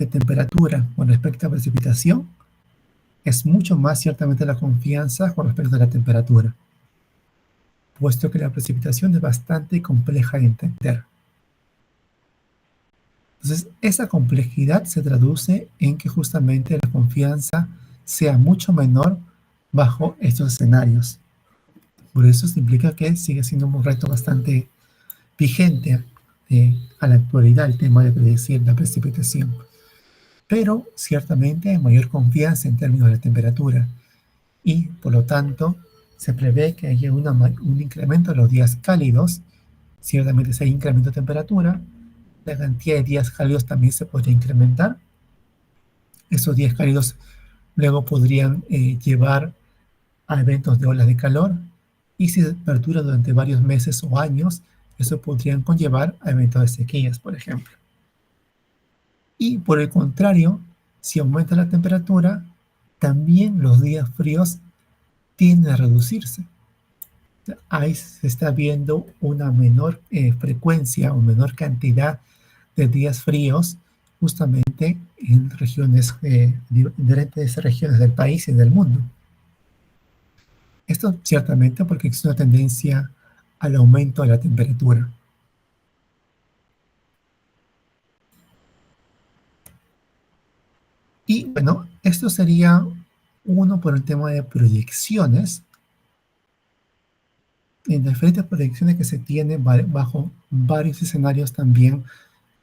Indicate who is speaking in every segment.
Speaker 1: de temperatura con respecto a precipitación, es mucho más ciertamente la confianza con respecto a la temperatura, puesto que la precipitación es bastante compleja de entender. Entonces, esa complejidad se traduce en que justamente la confianza sea mucho menor bajo estos escenarios. Por eso se implica que sigue siendo un reto bastante vigente a la actualidad el tema de predecir la precipitación. Pero ciertamente hay mayor confianza en términos de la temperatura y por lo tanto se prevé que haya un incremento de los días cálidos. Ciertamente si hay incremento de temperatura, la cantidad de días cálidos también se podría incrementar. Esos días cálidos luego podrían llevar a eventos de olas de calor, y si se perdura durante varios meses o años, eso podría conllevar a eventos de sequías, por ejemplo. Y por el contrario, si aumenta la temperatura, también los días fríos tienden a reducirse. Ahí se está viendo una menor frecuencia o menor cantidad de días fríos justamente en regiones, diferentes regiones del país y del mundo. Esto ciertamente porque existe una tendencia al aumento de la temperatura. Y bueno, esto sería uno por el tema de proyecciones. En diferentes proyecciones que se tienen bajo varios escenarios también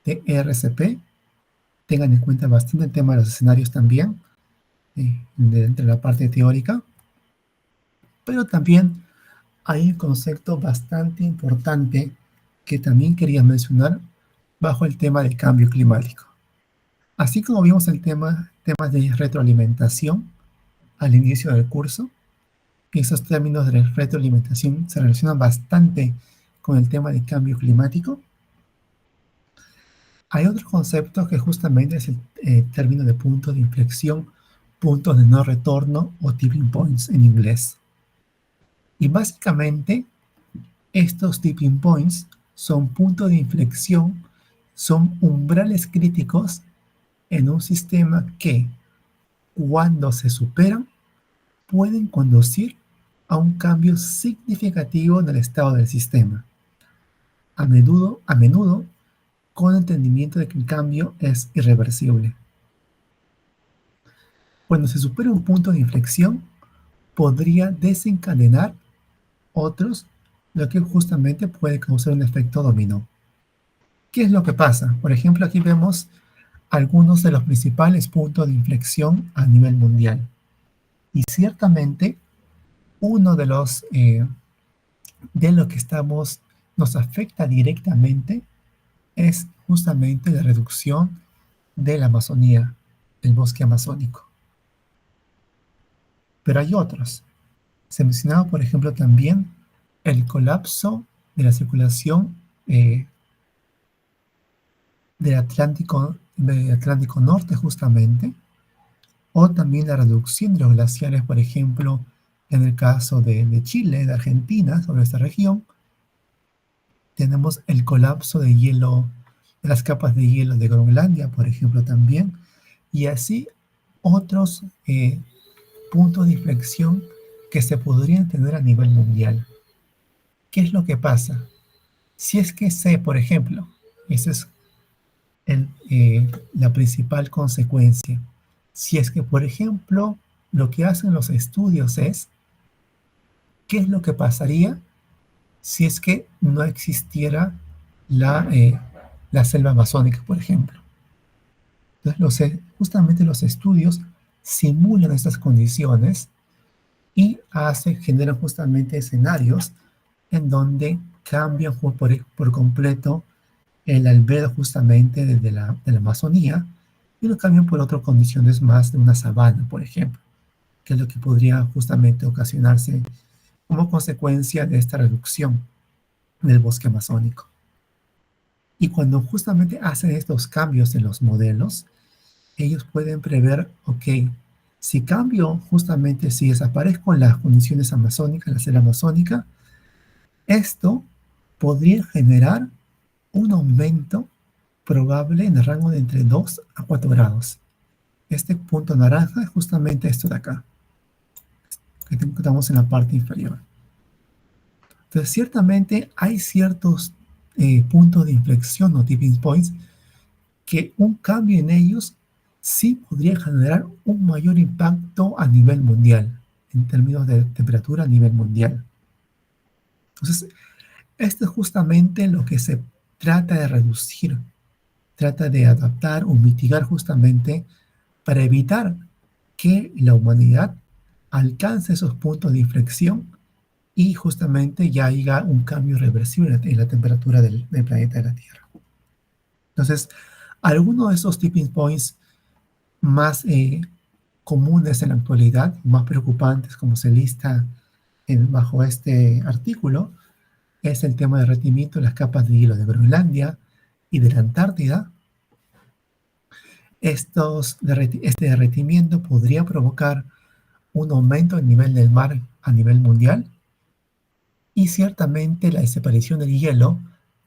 Speaker 1: de RCP. Tengan en cuenta bastante el tema de los escenarios también, entre la parte teórica. Pero también hay un concepto bastante importante que también quería mencionar bajo el tema del cambio climático. Así como vimos el temas de retroalimentación al inicio del curso, y esos términos de retroalimentación se relacionan bastante con el tema del cambio climático, hay otro concepto que justamente es el término de punto de inflexión, puntos de no retorno o tipping points en inglés. Y básicamente, estos tipping points son puntos de inflexión, son umbrales críticos en un sistema que, cuando se superan, pueden conducir a un cambio significativo en el estado del sistema. A menudo con entendimiento de que el cambio es irreversible. Cuando se supera un punto de inflexión, podría desencadenar otros, lo que justamente puede causar un efecto dominó. ¿Qué es lo que pasa? Por ejemplo, aquí vemos algunos de los principales puntos de inflexión a nivel mundial. Y ciertamente, uno de lo que nos afecta directamente es justamente la reducción de la Amazonía, del bosque amazónico. Pero hay otros. Se mencionaba, por ejemplo, también el colapso de la circulación del Atlántico Norte, justamente, o también la reducción de los glaciares, por ejemplo, en el caso de Chile, de Argentina, sobre esta región. Tenemos el colapso de hielo, de las capas de hielo de Groenlandia, por ejemplo, también, y así otros puntos de inflexión que se podrían tener a nivel mundial. ¿Qué es lo que pasa? Si es que por ejemplo, esa es la principal consecuencia. Si es que, por ejemplo, lo que hacen los estudios es, ¿qué es lo que pasaría si es que no existiera la selva amazónica, por ejemplo? Entonces, justamente los estudios simulan estas condiciones y generan justamente escenarios en donde cambian por completo el albedo justamente de la Amazonía y lo cambian por otras condiciones más de una sabana, por ejemplo, que es lo que podría justamente ocasionarse como consecuencia de esta reducción del bosque amazónico. Y cuando justamente hacen estos cambios en los modelos, ellos pueden prever, ok, si cambio justamente, si desaparezco las condiciones amazónicas, la selva amazónica, esto podría generar un aumento probable en el rango de entre 2 a 4 grados. Este punto naranja es justamente esto de acá, que estamos en la parte inferior. Entonces, ciertamente hay ciertos puntos de inflexión o tipping points que un cambio en ellos sí podría generar un mayor impacto a nivel mundial, en términos de temperatura a nivel mundial. Entonces, esto es justamente lo que se trata de reducir, trata de adaptar o mitigar justamente para evitar que la humanidad alcance esos puntos de inflexión y justamente ya haya un cambio irreversible en la temperatura del planeta de la Tierra. Entonces, algunos de esos tipping points más comunes en la actualidad, más preocupantes, como se lista bajo este artículo, es el tema de derretimiento de las capas de hielo de Groenlandia y de la Antártida. Este derretimiento podría provocar un aumento del nivel del mar a nivel mundial, y ciertamente la desaparición del hielo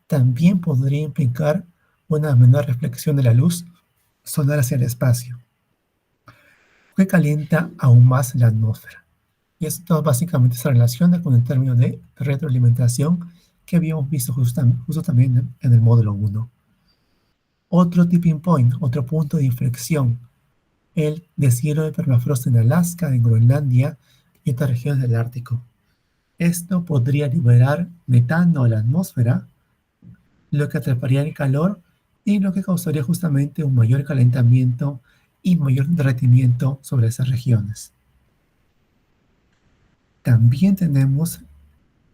Speaker 1: también podría implicar una menor reflexión de la luz solar hacia el espacio, que calienta aún más la atmósfera. Y esto básicamente se relaciona con el término de retroalimentación que habíamos visto justo también en el módulo 1. Otro tipping point, otro punto de inflexión, el deshielo de permafrost en Alaska, en Groenlandia y otras regiones del Ártico. Esto podría liberar metano a la atmósfera, lo que atraparía el calor y lo que causaría justamente un mayor calentamiento y mayor derretimiento sobre esas regiones. También tenemos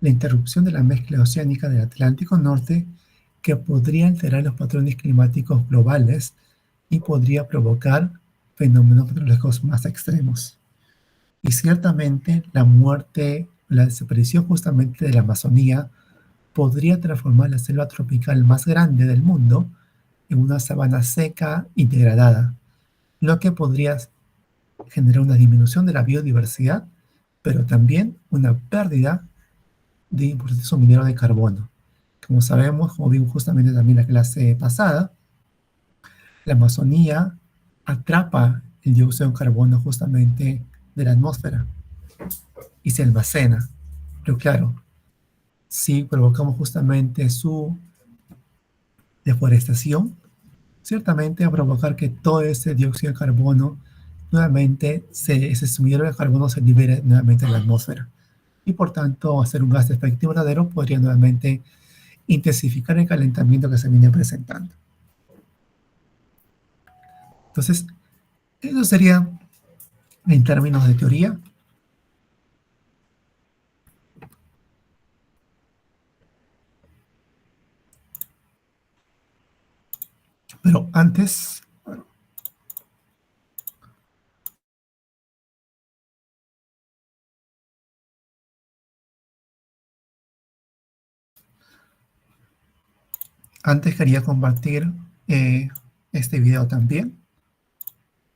Speaker 1: la interrupción de la mezcla oceánica del Atlántico Norte, que podría alterar los patrones climáticos globales y podría provocar fenómenos meteorológicos más extremos. Y ciertamente la muerte, la desaparición justamente de la Amazonía podría transformar la selva tropical más grande del mundo en una sabana seca y degradada, lo que podría generar una disminución de la biodiversidad, pero también una pérdida de importante suministro de carbono. Como sabemos, como vimos justamente también en la clase pasada, la Amazonía atrapa el dióxido de carbono justamente de la atmósfera y se almacena. Pero claro, si provocamos justamente su deforestación, ciertamente va a provocar que todo ese dióxido de carbono nuevamente, ese suministro de carbono se libere nuevamente en la atmósfera. Y por tanto, hacer un gas de efecto invernadero podría nuevamente intensificar el calentamiento que se viene presentando. Entonces, eso sería en términos de teoría. Pero antes, quería compartir este video también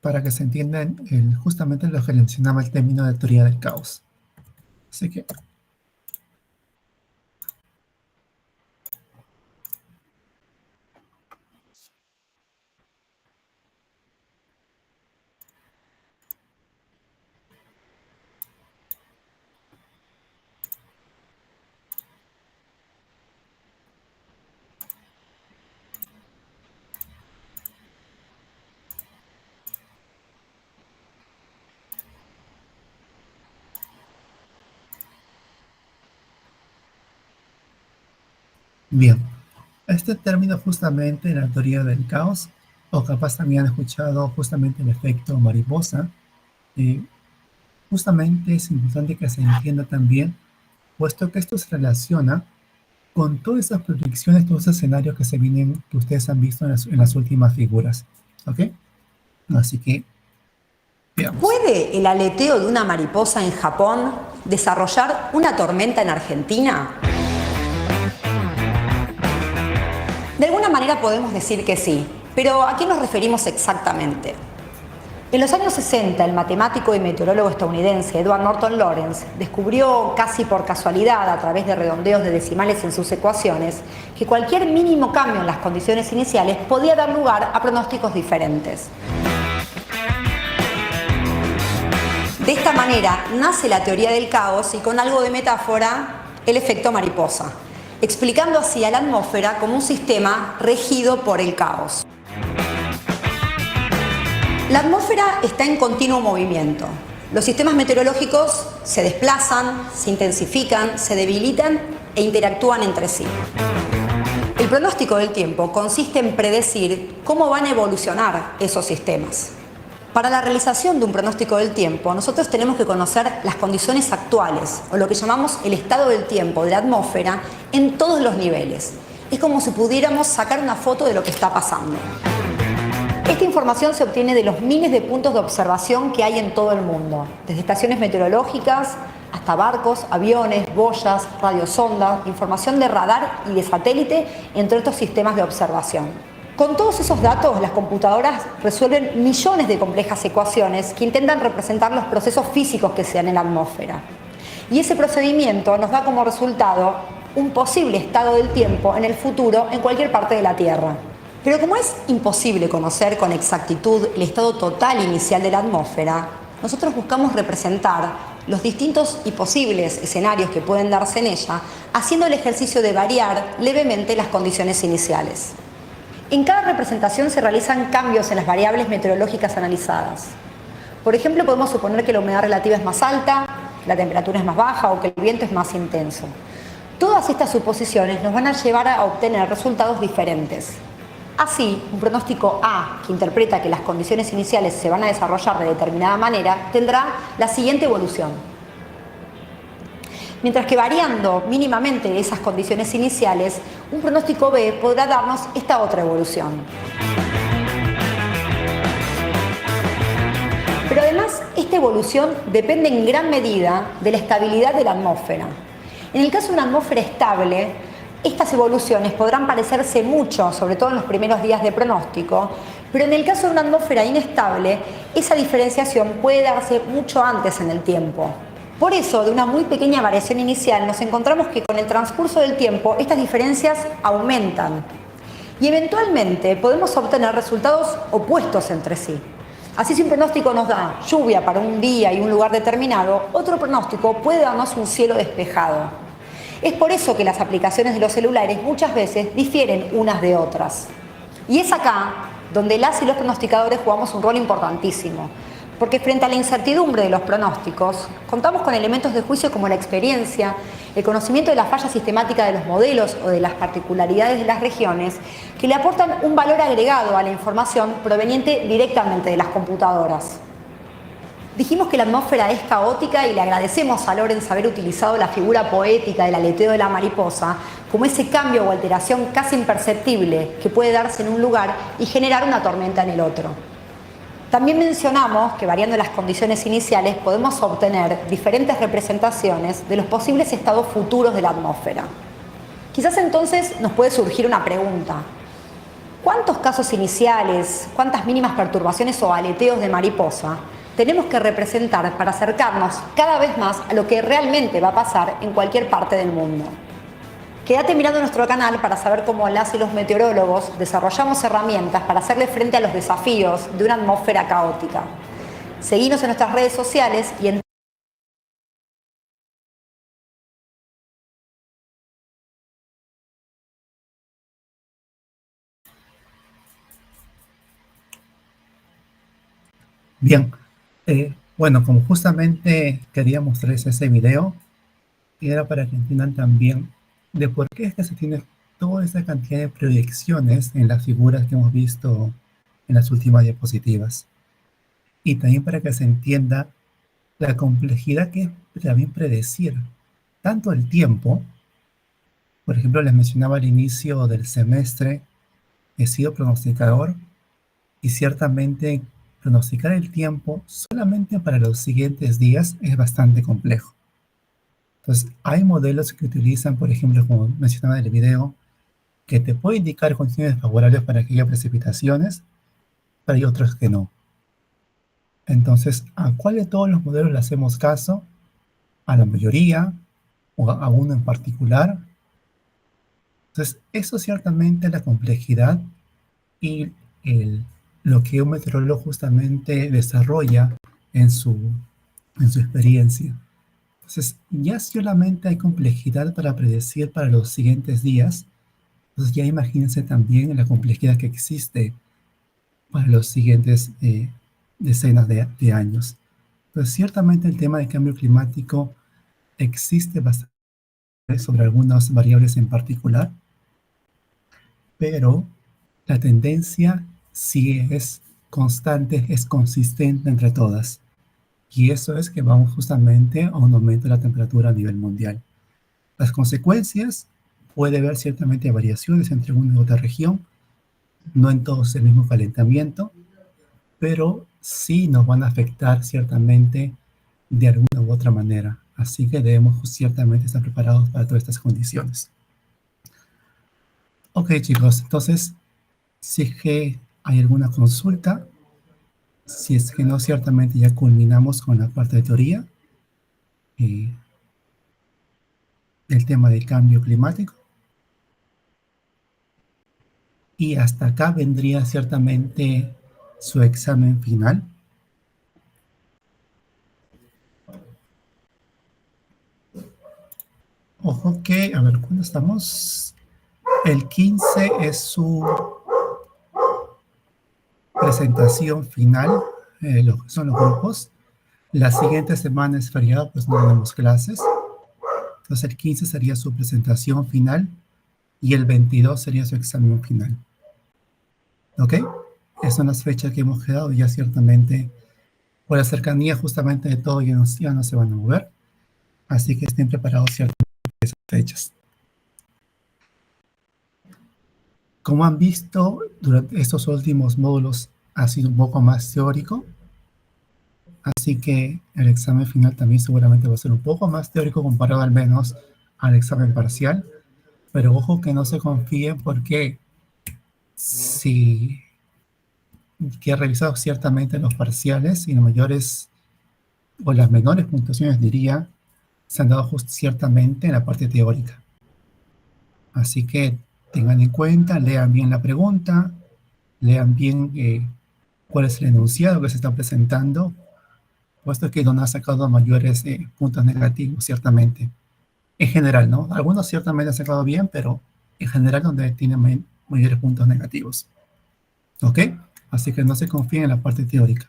Speaker 1: para que se entiendan justamente lo que mencionaba el término de teoría del caos. Así que bien, este término justamente en la teoría del caos, o capaz también han escuchado justamente el efecto mariposa, justamente es importante que se entienda también, puesto que esto se relaciona con todas esas predicciones, todos esos escenarios que se vienen, que ustedes han visto en las últimas figuras. ¿Ok? Así que, veamos.
Speaker 2: ¿Puede el aleteo de una mariposa en Japón desarrollar una tormenta en Argentina? De alguna manera podemos decir que sí, pero ¿a qué nos referimos exactamente? En los años 60, el matemático y meteorólogo estadounidense Edward Norton Lawrence descubrió casi por casualidad, a través de redondeos de decimales en sus ecuaciones, que cualquier mínimo cambio en las condiciones iniciales podía dar lugar a pronósticos diferentes. De esta manera nace la teoría del caos y, con algo de metáfora, el efecto mariposa, explicando así a la atmósfera como un sistema regido por el caos. La atmósfera está en continuo movimiento. Los sistemas meteorológicos se desplazan, se intensifican, se debilitan e interactúan entre sí. El pronóstico del tiempo consiste en predecir cómo van a evolucionar esos sistemas. Para la realización de un pronóstico del tiempo, nosotros tenemos que conocer las condiciones actuales, o lo que llamamos el estado del tiempo de la atmósfera, en todos los niveles. Es como si pudiéramos sacar una foto de lo que está pasando. Esta información se obtiene de los miles de puntos de observación que hay en todo el mundo, desde estaciones meteorológicas hasta barcos, aviones, boyas, radiosondas, información de radar y de satélite, entre otros sistemas de observación. Con todos esos datos, las computadoras resuelven millones de complejas ecuaciones que intentan representar los procesos físicos que se dan en la atmósfera. Y ese procedimiento nos da como resultado un posible estado del tiempo en el futuro en cualquier parte de la Tierra. Pero como es imposible conocer con exactitud el estado total inicial de la atmósfera, nosotros buscamos representar los distintos y posibles escenarios que pueden darse en ella, haciendo el ejercicio de variar levemente las condiciones iniciales. En cada representación se realizan cambios en las variables meteorológicas analizadas. Por ejemplo, podemos suponer que la humedad relativa es más alta, la temperatura es más baja o que el viento es más intenso. Todas estas suposiciones nos van a llevar a obtener resultados diferentes. Así, un pronóstico A, que interpreta que las condiciones iniciales se van a desarrollar de determinada manera, tendrá la siguiente evolución. Mientras que, variando mínimamente esas condiciones iniciales, un pronóstico B podrá darnos esta otra evolución. Pero además, esta evolución depende en gran medida de la estabilidad de la atmósfera. En el caso de una atmósfera estable, estas evoluciones podrán parecerse mucho, sobre todo en los primeros días de pronóstico, pero en el caso de una atmósfera inestable, esa diferenciación puede darse mucho antes en el tiempo. Por eso, de una muy pequeña variación inicial, nos encontramos que con el transcurso del tiempo estas diferencias aumentan y eventualmente podemos obtener resultados opuestos entre sí. Así, si un pronóstico nos da lluvia para un día y un lugar determinado, otro pronóstico puede darnos un cielo despejado. Es por eso que las aplicaciones de los celulares muchas veces difieren unas de otras. Y es acá donde las y los pronosticadores jugamos un rol importantísimo, porque frente a la incertidumbre de los pronósticos, contamos con elementos de juicio como la experiencia, el conocimiento de la falla sistemática de los modelos o de las particularidades de las regiones, que le aportan un valor agregado a la información proveniente directamente de las computadoras. Dijimos que la atmósfera es caótica y le agradecemos a Lawrence haber utilizado la figura poética del aleteo de la mariposa como ese cambio o alteración casi imperceptible que puede darse en un lugar y generar una tormenta en el otro. También mencionamos que, variando las condiciones iniciales, podemos obtener diferentes representaciones de los posibles estados futuros de la atmósfera. Quizás entonces nos puede surgir una pregunta. ¿Cuántos casos iniciales, cuántas mínimas perturbaciones o aleteos de mariposa tenemos que representar para acercarnos cada vez más a lo que realmente va a pasar en cualquier parte del mundo? Quédate mirando nuestro canal para saber cómo las y los meteorólogos desarrollamos herramientas para hacerle frente a los desafíos de una atmósfera caótica. Seguinos en nuestras redes sociales y en
Speaker 1: Bien, bueno, como justamente quería mostrarles ese video, y era para que entiendan también de por qué es que se tiene toda esa cantidad de proyecciones en las figuras que hemos visto en las últimas diapositivas. Y también para que se entienda la complejidad que es también predecir tanto el tiempo. Por ejemplo, les mencionaba al inicio del semestre, he sido pronosticador y ciertamente pronosticar el tiempo solamente para los siguientes días es bastante complejo. Entonces, hay modelos que utilizan, por ejemplo, como mencionaba en el video, que te puede indicar condiciones favorables para que haya precipitaciones, pero hay otros que no. Entonces, ¿a cuál de todos los modelos le hacemos caso? ¿A la mayoría o a uno en particular? Entonces, eso ciertamente es la complejidad y el- lo que un meteorólogo justamente desarrolla en su experiencia. Entonces, ya solamente hay complejidad para predecir para los siguientes días. Entonces, ya imagínense también la complejidad que existe para los siguientes decenas de años. Entonces, ciertamente el tema de cambio climático existe bastante sobre algunas variables en particular, pero la tendencia sí es constante, es consistente entre todas. Y eso es que vamos justamente a un aumento de la temperatura a nivel mundial. Las consecuencias, puede haber ciertamente variaciones entre una y otra región, no en todos el mismo calentamiento, pero sí nos van a afectar ciertamente de alguna u otra manera. Así que debemos ciertamente estar preparados para todas estas condiciones. Ok, chicos, entonces, si es que hay alguna consulta, si es que no, ciertamente ya culminamos con la parte de teoría eh, del tema del cambio climático. Y hasta acá vendría ciertamente su examen final. Ojo que, a ver, ¿cuándo estamos? El 15 es su presentación final, lo que son los grupos. La siguiente semana es feriado, pues no tenemos clases. Entonces el 15 sería su presentación final y el 22 sería su examen final. ¿Ok? Esas son las fechas que hemos quedado ya ciertamente por la cercanía justamente de todo ya no se van a mover. Así que estén preparados ciertamente esas fechas. Como han visto, durante estos últimos módulos ha sido un poco más teórico, así que el examen final también seguramente va a ser un poco más teórico comparado al menos al examen parcial, pero ojo que no se confíen porque si que he revisado ciertamente los parciales y las mayores o las menores puntuaciones diría se han dado ciertamente en la parte teórica. Así que tengan en cuenta, lean bien la pregunta, lean bien cuál es el enunciado que se está presentando, puesto que no ha sacado mayores puntos negativos, ciertamente. En general, ¿no? Algunos ciertamente han sacado bien, pero en general donde tienen mayores puntos negativos. ¿Ok? Así que no se confíen en la parte teórica.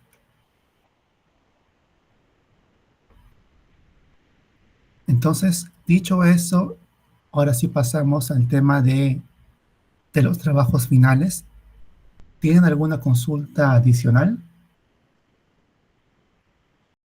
Speaker 1: Entonces, dicho eso, ahora sí pasamos al tema de los trabajos finales. ¿Tienen alguna consulta adicional?